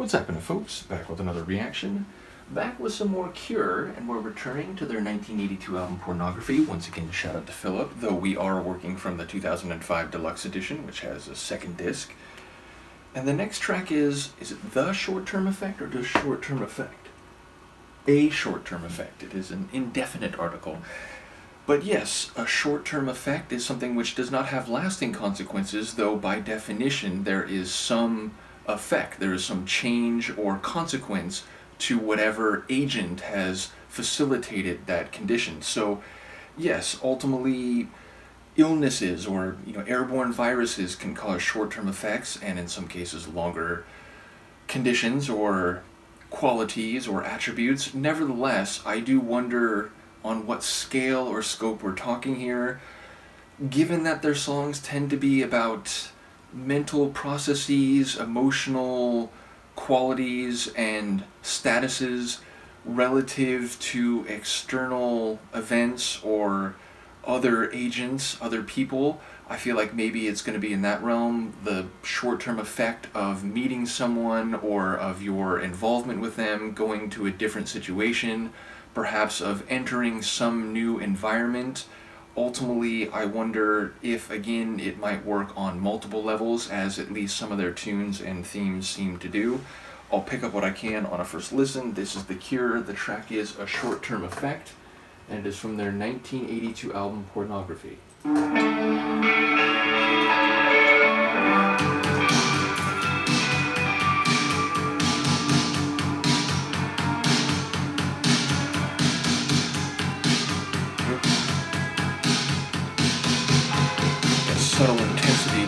What's happening, folks? Back with another reaction. Back with some more Cure, and we're returning to their 1982 album Pornography. Once again, shout out to Philip, though we are working from the 2005 Deluxe Edition, which has a second disc. And the next track is it The Short-Term Effect or just Short-Term Effect? A Short-Term Effect. It is an indefinite article. But yes, a short-term effect is something which does not have lasting consequences, though by definition there is some effect, there is some change or consequence to whatever agent has facilitated that condition. So yes, ultimately illnesses or airborne viruses can cause short-term effects, and in some cases longer conditions or qualities or attributes. Nevertheless, I do wonder on what scale or scope we're talking here, given that their songs tend to be about mental processes, emotional qualities, and statuses relative to external events or other agents, other people. I feel like maybe it's going to be in that realm, the short-term effect of meeting someone or of your involvement with them, going to a different situation, perhaps of entering some new environment. Ultimately, I wonder if, again, it might work on multiple levels, as at least some of their tunes and themes seem to do. I'll pick up what I can on a first listen. This is The Cure. The track is A Short-Term Effect, and it is from their 1982 album Pornography. Subtle intensity.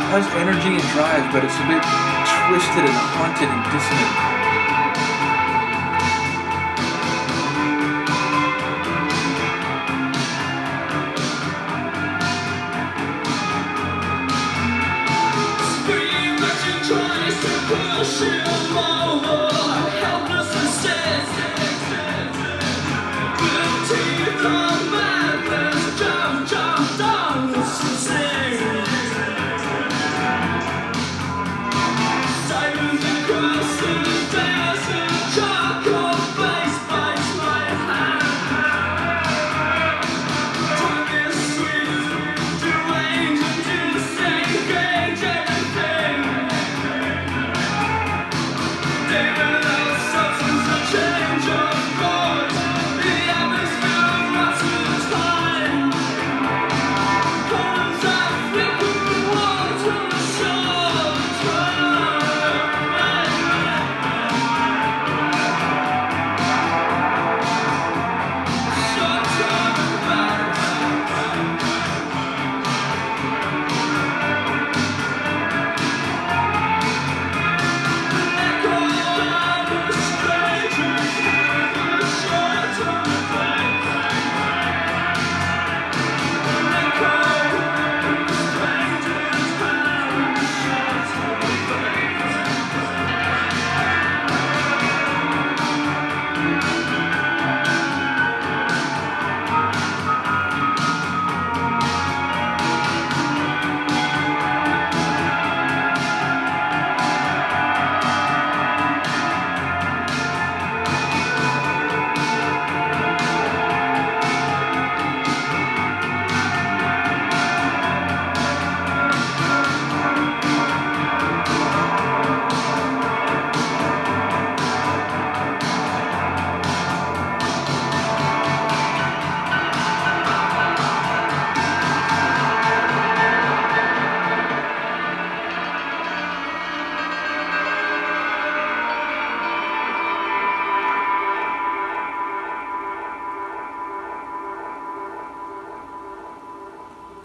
Has energy and drive, but it's a bit twisted and haunted and dissonant. Silence across the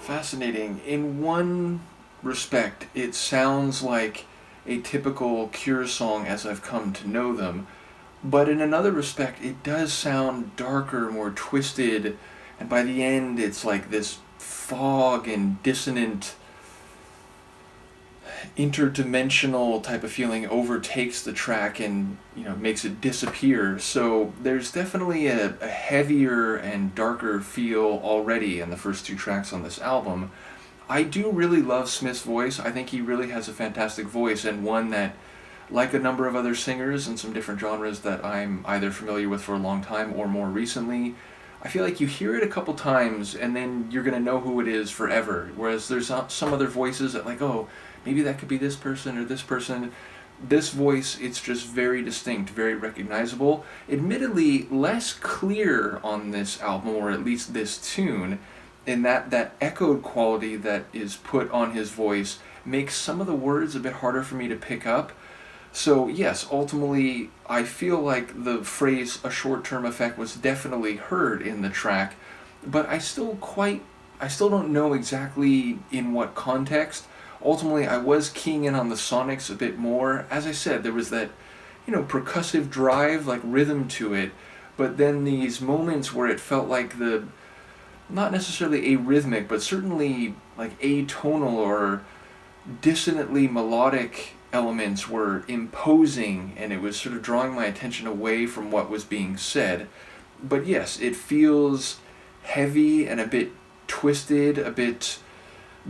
Fascinating. In one respect, it sounds like a typical Cure song as I've come to know them, but in another respect, it does sound darker, more twisted, and by the end, it's like this fog and dissonant, interdimensional type of feeling overtakes the track and makes it disappear. So there's definitely a heavier and darker feel already in the first two tracks on this album. I do really love Smith's voice. I think he really has a fantastic voice, and one that, like a number of other singers in some different genres that I'm either familiar with for a long time or more recently, I feel like you hear it a couple times and then you're going to know who it is forever. Whereas there's some other voices that, like, oh, maybe that could be this person or this person. This voice, it's just very distinct, very recognizable. Admittedly, less clear on this album, or at least this tune, in that echoed quality that is put on his voice makes some of the words a bit harder for me to pick up. So yes, ultimately, I feel like the phrase "a short-term effect" was definitely heard in the track, but I still don't know exactly in what context. Ultimately, I was keying in on the sonics a bit more. As I said, there was that, percussive drive, like rhythm to it, but then these moments where it felt like not necessarily arrhythmic, but certainly like atonal or dissonantly melodic elements were imposing, and it was sort of drawing my attention away from what was being said. But yes, it feels heavy and a bit twisted, a bit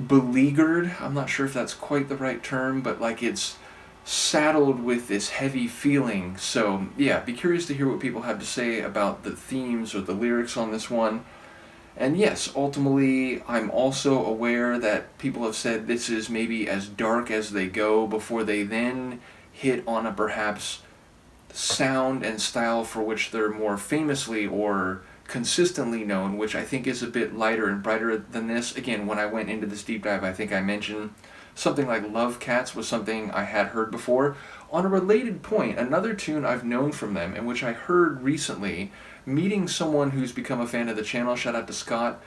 beleaguered. I'm not sure if that's quite the right term, but like it's saddled with this heavy feeling. So yeah, be curious to hear what people have to say about the themes or the lyrics on this one. And yes, ultimately, I'm also aware that people have said this is maybe as dark as they go before they then hit on a perhaps sound and style for which they're more famously or consistently known, which I think is a bit lighter and brighter than this. Again, when I went into this deep dive, I think I mentioned something like Love Cats was something I had heard before. On a related point, another tune I've known from them, and which I heard recently, meeting someone who's become a fan of the channel, shout out to Scott,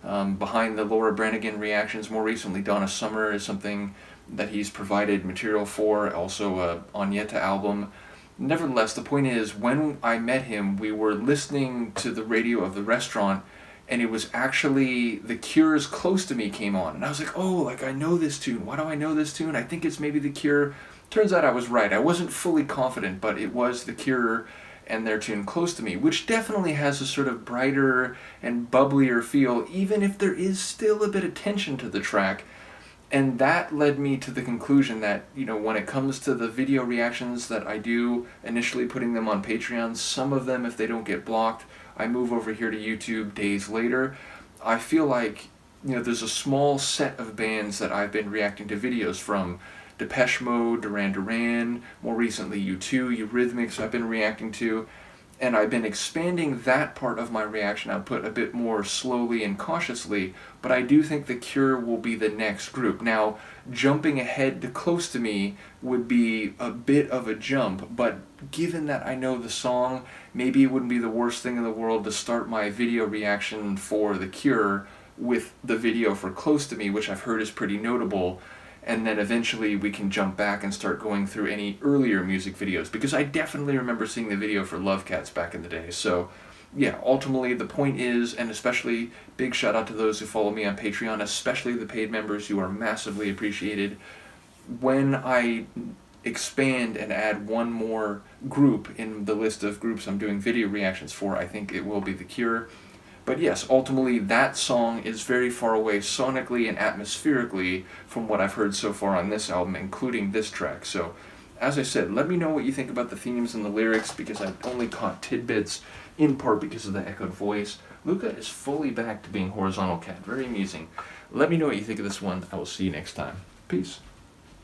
behind the Laura Branigan reactions. More recently, Donna Summer is something that he's provided material for, also a Agneta album. Nevertheless, the point is, when I met him, we were listening to the radio of the restaurant, and it was actually The Cure's Close to Me came on. And I was like, oh, like I know this tune. Why do I know this tune? I think it's maybe The Cure. Turns out I was right. I wasn't fully confident, but it was The Cure and their tune Close to Me, which definitely has a sort of brighter and bubblier feel, even if there is still a bit of tension to the track. And that led me to the conclusion that, when it comes to the video reactions that I do, initially putting them on Patreon, some of them, if they don't get blocked, I move over here to YouTube days later. I feel like, there's a small set of bands that I've been reacting to videos from. Depeche Mode, Duran Duran, more recently U2, Eurythmics I've been reacting to, and I've been expanding that part of my reaction output a bit more slowly and cautiously, but I do think The Cure will be the next group. Now, jumping ahead to Close to Me would be a bit of a jump, but given that I know the song, maybe it wouldn't be the worst thing in the world to start my video reaction for The Cure with the video for Close to Me, which I've heard is pretty notable. And then eventually we can jump back and start going through any earlier music videos, because I definitely remember seeing the video for Love Cats back in the day. So yeah, ultimately the point is, and especially big shout out to those who follow me on Patreon, especially the paid members, who are massively appreciated. When I expand and add one more group in the list of groups I'm doing video reactions for, I think it will be The Cure. But yes, ultimately that song is very far away sonically and atmospherically from what I've heard so far on this album, including this track. So, as I said, let me know what you think about the themes and the lyrics, because I've only caught tidbits, in part because of the echoed voice. Luca is fully back to being Horizontal Cat. Very amusing. Let me know what you think of this one. I will see you next time. Peace.